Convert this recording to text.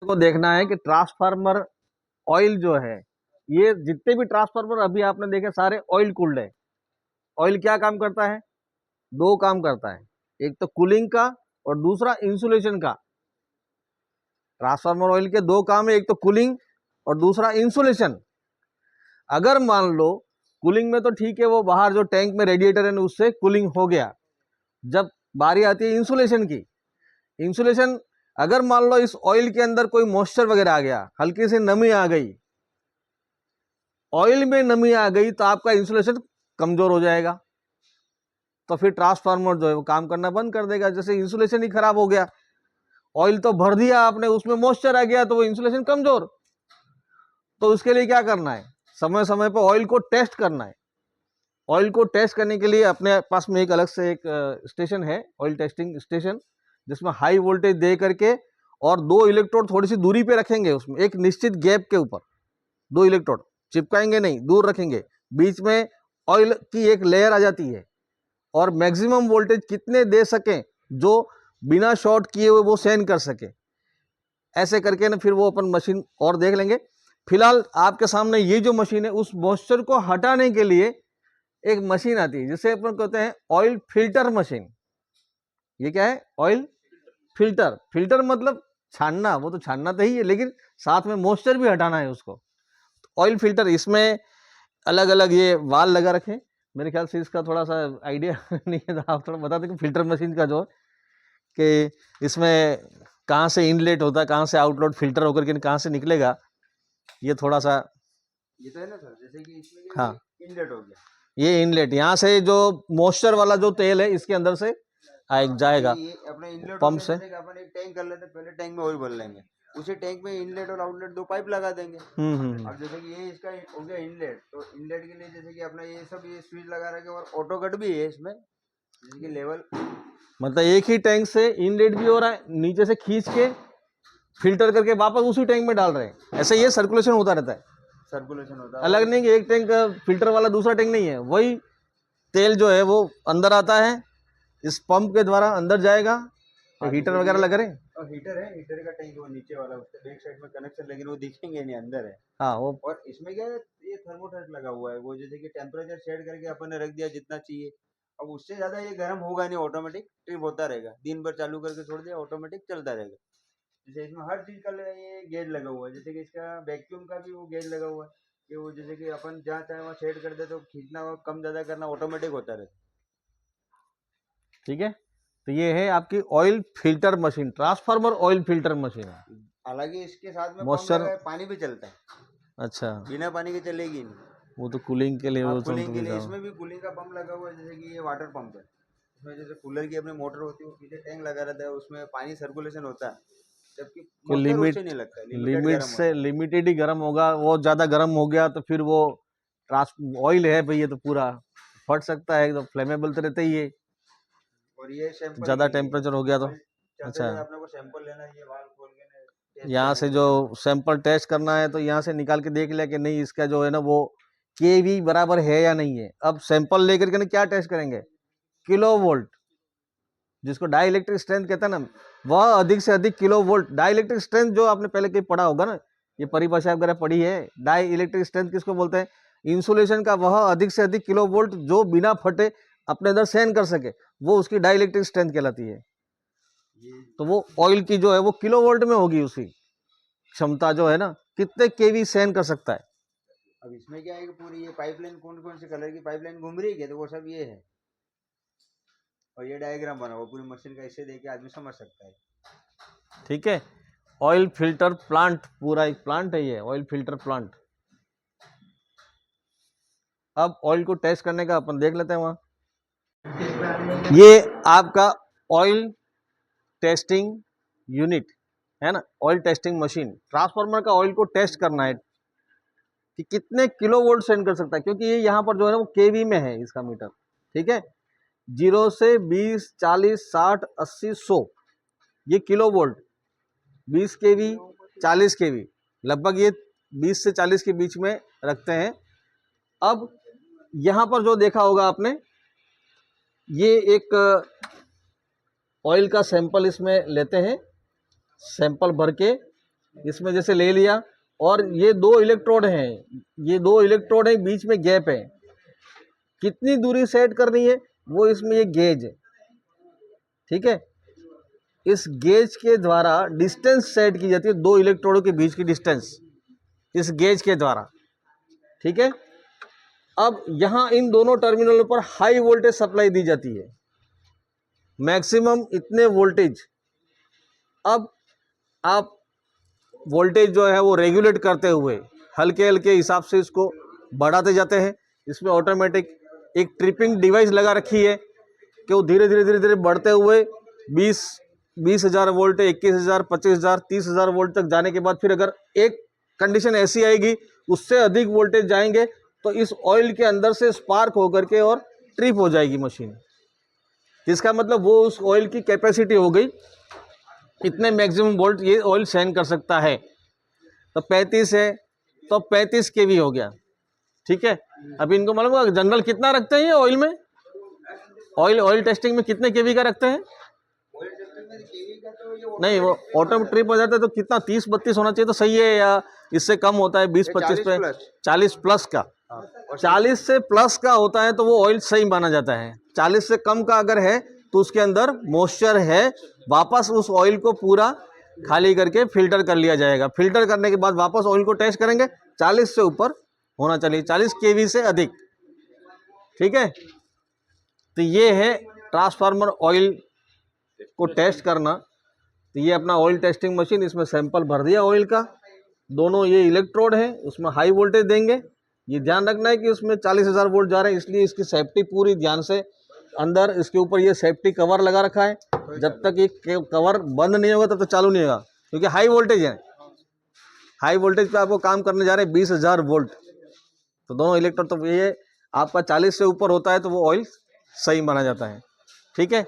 को देखना है कि ट्रांसफार्मर ऑयल जो है, ये जितने भी ट्रांसफार्मर अभी आपने देखे सारे ऑयल कूल्ड है। ऑयल क्या काम करता है? दो काम करता है, एक तो कूलिंग का और दूसरा इंसुलेशन का। ट्रांसफार्मर ऑयल के दो काम है, एक तो कूलिंग और दूसरा इंसुलेशन। अगर मान लो कूलिंग में तो ठीक है, वो बाहर जो टैंक में रेडिएटर है उससे कूलिंग हो गया। जब बारी आती है इंसुलेशन की, इंसुलेशन अगर मान लो इस ऑयल के अंदर कोई मॉइस्चर वगैरह आ गया, हल्की सी नमी आ गई, ऑयल में नमी आ गई, तो आपका इंसुलेशन कमजोर हो जाएगा। तो फिर ट्रांसफार्मर जो है वो काम करना बंद कर देगा। जैसे इंसुलेशन ही खराब हो गया, ऑयल तो भर दिया आपने, उसमें मॉइस्चर आ गया तो वो इंसुलेशन कमजोर। तो उसके लिए क्या करना है? समय समय पर ऑयल को टेस्ट करना है। ऑयल को टेस्ट करने के लिए अपने पास में एक अलग से एक स्टेशन है, ऑयल टेस्टिंग स्टेशन, जिसमें हाई वोल्टेज दे करके और दो इलेक्ट्रोड थोड़ी सी दूरी पे रखेंगे, उसमें एक निश्चित गैप के ऊपर दो इलेक्ट्रोड चिपकाएंगे नहीं, दूर रखेंगे। बीच में ऑयल की एक लेयर आ जाती है और मैक्सिमम वोल्टेज कितने दे सकें जो बिना शॉर्ट किए हुए वो सहन कर सके। ऐसे करके ना फिर वो अपन मशीन और देख लेंगे। फिलहाल आपके सामने ये जो मशीन है, उस मॉइस्चर को हटाने के लिए एक मशीन आती है जिसे अपन कहते हैं ऑयल फिल्टर मशीन। ये क्या है? Oil filter. फिल्टर मतलब छानना, वो तो छानना तो ही है, लेकिन साथ में मॉइस्चर भी हटाना है उसको। ऑयल फिल्टर, इसमें अलग अलग ये वाल लगा रखे। मेरे ख्याल से इसका थोड़ा सा आइडिया नहीं है, तो आप थोड़ा बता दें कि फिल्टर मशीन का जो है कि इसमें कहाँ से इनलेट होता है, कहाँ से आउटलेट फिल्टर होकर के कहाँ से निकलेगा, ये थोड़ा सा। ये तो है ना सर, जैसे कि इसमें हाँ, इनलेट हो गया, ये इनलेट, यहाँ से जो मॉइस्चर वाला जो तेल है इसके अंदर से जाएगा ये अपना इनलेट पंप से। जैसे कि अपन एक टैंक कर लेते हैं, पहले टैंक में ऑयल भर लेंगे, उसी टैंक में इनलेट और आउटलेट दो पाइप लगा देंगे। अब जैसे कि ये इसका हो गया इनलेट, तो इनलेट के लिए जैसे कि अपना ये सब ये स्विच लगा रखे और ऑटो कट भी है इसमें, जैसे कि लेवल, मतलब एक ही टैंक से इनलेट भी हो रहा है, नीचे से खींच के फिल्टर करके वापस उसी टैंक में डाल रहे हैं। ऐसे ये सर्कुलेशन होता रहता है, सर्कुलेशन होता है। अलग नहीं कि एक टैंक फिल्टर वाला दूसरा टैंक नहीं है, वही तेल जो है वो अंदर आता है, इस पंप के द्वारा अंदर जाएगा। तो हीटर वगैरह लग रहे हैं, और हीटर है, हीटर का टैंक वो नीचे वाला, उसके बैक साइड में कनेक्शन, लेकिन वो दिखेंगे नहीं, अंदर है। हाँ वो। और इसमें क्या है, ये थर्मोस्टेट लगा हुआ है, वो जैसे कि टेम्परेचर सेट करके अपन ने रख दिया जितना चाहिए। अब उससे ज्यादा ये गर्म होगा नहीं, ऑटोमेटिक ट्रिप होता रहेगा, दिन भर चालू करके छोड़ दिया, ऑटोमेटिक चलता रहेगा। जैसे इसमें हर चीज का ये गेज लगा हुआ है, जैसे कि इसका वैक्यूम का भी वो गेज लगा हुआ है कि वो जैसे कि अपन जहाँ चाहे वहाँ सेट कर दे, तो खींचना और कम ज्यादा करना ऑटोमेटिक होता रहता। ठीक है, तो ये है आपकी oil filter machine, transformer oil filter machine है। हालांकि इसके साथ में पंप मॉइस्चर, लगा है, पानी भी चलता है, अच्छा, बिना पानी के चलेगी नहीं। वो तो कूलिंग के लिए, हाँ, वो कूलिंग के लिए समझ। इसमें भी कूलिंग का पंप लगा हुआ है, जैसे कि ये वाटर पंप है, इसमें जैसे कूलर की अपनी मोटर होती है, वो पीछे टैंक लगा रहता है, उसमें पानी सर्कुलेशन होता है, जबकि कि मॉइस्चर लिमिट, उससे नहीं लगता, लिमिटेड लिमिट गर्म से होता है। लिमिटेड ही गर्म होगा। वो ज़्यादा गर्म हो गया तो फिर वो ट्रांस ऑयल है भाई, ये तो पूरा फट सकता है, तो फ्लेमेबल तो रहता ही है, और ये सैंपल ज़्यादा के लिए है, टेम्परेचर हो गया तो। ऑयल चलते अच्छा, हुए अपने को सैंपल लेना है, ये वाल्व खोल के टेस्ट यहाँ करने से के जो लिए। सैंपल टेस्ट करना है तो यहाँ से निकाल के देख लिया कि नहीं, इसका जो है ना वो केवी बराबर है या नहीं है। अब सैंपल लेकर के ना क्या टेस्ट करेंगे? किलो वोल्ट, जिसको डाई इलेक्ट्रिक स्ट्रेंथ कहते हैं ना, वह अधिक से अधिक kilo volt. Dielectric strength जो आपने पहले कहीं पढ़ा होगा ना, ये परिभाषा वगैरह पढ़ी है। डाई इलेक्ट्रिक स्ट्रेंथ किसको बोलते हैं? इंसुलेशन का वह अधिक से अधिक किलो वोल्ट जो बिना फटे अपने अंदर सहन कर सके, वो उसकी डाई इलेक्ट्रिक स्ट्रेंथ कहलाती है। तो वो ऑयल की जो है वो किलो वोल्ट में होगी, उसकी क्षमता जो है ना, कितने केवी सहन कर सकता है। अब इसमें क्या है कि पूरी ये पाइपलाइन कौन कौन से कलर की पाइपलाइन घूम रही है, तो वो सब ये है, और ये डायग्राम बना हुआ पूरी मशीन का, इससे देख के आदमी समझ सकता है। ठीक है, ऑयल फिल्टर प्लांट, पूरा एक प्लांट है ये, ऑयल फिल्टर प्लांट। अब ऑयल को टेस्ट करने का अपन देख लेते हैं वहां। ये आपका ऑयल टेस्टिंग यूनिट है ना, ऑयल टेस्टिंग मशीन। ट्रांसफार्मर का ऑयल को टेस्ट करना है कि कितने किलो वोल्ट सेंड कर सकता है, क्योंकि ये यहाँ पर जो है ना वो केवी में है इसका मीटर। ठीक है, 0 से 20, 40, 60, 80, 100, ये किलो वोल्ट। 20 केवी, 40 केवी, लगभग ये 20 से 40 के बीच में रखते हैं। अब यहाँ पर जो देखा होगा आपने, ये एक ऑयल का सैंपल इसमें लेते हैं, सैंपल भर के इसमें जैसे ले लिया, और ये 2 इलेक्ट्रोड हैं, ये 2 इलेक्ट्रोड है, बीच में गैप है, कितनी दूरी सेट करनी है वो इसमें ये गेज है, ठीक है। इस गेज के द्वारा डिस्टेंस सेट की जाती है, 2 इलेक्ट्रोडों के बीच की डिस्टेंस इस गेज के द्वारा, ठीक है। अब यहाँ इन दोनों टर्मिनलों पर हाई वोल्टेज सप्लाई दी जाती है, मैक्सिमम इतने वोल्टेज। अब आप वोल्टेज जो है वो रेगुलेट करते हुए हल्के हल्के हिसाब से इसको बढ़ाते जाते हैं। इसमें ऑटोमेटिक एक ट्रिपिंग डिवाइस लगा रखी है कि वो धीरे धीरे धीरे धीरे बढ़ते हुए 20,000 वोल्ट, 21,000, 25,000, 30,000 वोल्ट तक जाने के बाद फिर अगर एक कंडीशन ऐसी आएगी उससे अधिक वोल्टेज जाएंगे तो इस ऑयल के अंदर से स्पार्क होकर के और ट्रिप हो जाएगी मशीन। इसका मतलब वो उस ऑयल की कैपेसिटी हो गई, इतने मैक्सिमम वोल्ट ये ऑयल सहन कर सकता है। तो 35 है तो 35 केवी हो गया, ठीक है। अभी इनको मालूम होगा जनरल कितना रखते हैं ये ऑयल में, ऑयल टेस्टिंग में कितने केवी का रखते हैं? नहीं, वो ऑटो ट्रिप हो जाता है तो कितना 30-32 होना चाहिए तो सही है, या इससे कम होता है 20-25 पे? 40 प्लस का, 40 से प्लस का होता है तो वो ऑयल सही माना जाता है। 40 से कम का अगर है तो उसके अंदर मॉइस्चर है, वापस उस ऑयल को पूरा खाली करके फिल्टर कर लिया जाएगा। फिल्टर करने के बाद वापस ऑयल को टेस्ट करेंगे, 40 से ऊपर होना चाहिए, 40 केवी से अधिक, ठीक है। तो ये है ट्रांसफार्मर ऑयल को टेस्ट करना। तो ये अपना ऑयल टेस्टिंग मशीन, इसमें सैंपल भर दिया ऑयल का, दोनों ये इलेक्ट्रोड है, उसमें हाई वोल्टेज देंगे। ये ध्यान रखना है कि उसमें 40,000 वोल्ट जा रहे हैं, इसलिए इसकी सेफ्टी पूरी ध्यान से, अंदर इसके ऊपर ये सेफ्टी कवर लगा रखा है, जब तक ये कवर बंद नहीं होगा तब तक चालू नहीं होगा, क्योंकि हाई वोल्टेज है। हाई वोल्टेज पे आपको काम करने जा रहे हैं 20,000 वोल्ट। तो दोनों इलेक्ट्रोड, तो ये आपका 40 से ऊपर होता है तो वो ऑयल सही माना जाता है, ठीक है।